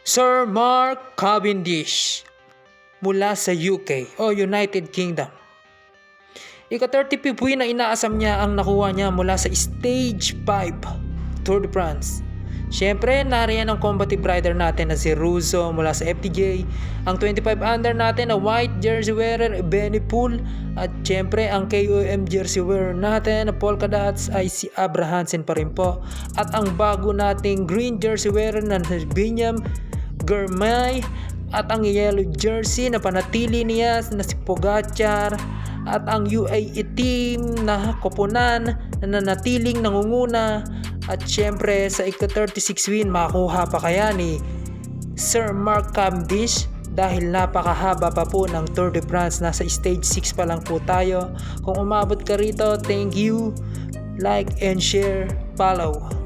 Sir Mark Cavendish mula sa UK o United Kingdom. Ika-35 win na inaasam niya ang nakuha niya mula sa Stage 5 Tour de France. Siyempre, nariyan ang combative rider natin na si Russo mula sa FTJ, ang 25 under natin na white jersey wearer Benny Pool, at siyempre ang KOM jersey wearer natin na polka dots ay si Abra Hansen pa rin po, at ang bago nating green jersey wearer na si Binyam Girmay, at ang yellow jersey na panatili niya na si Pogacar, at ang UAE team na koponan na nanatiling nangunguna. At syempre sa ika-36 win makuha pa kaya ni Sir Mark Cavendish dahil napakahaba pa po ng Tour de France. Nasa stage 6 pa lang po tayo. Kung umabot ka rito, thank you, like and share, follow.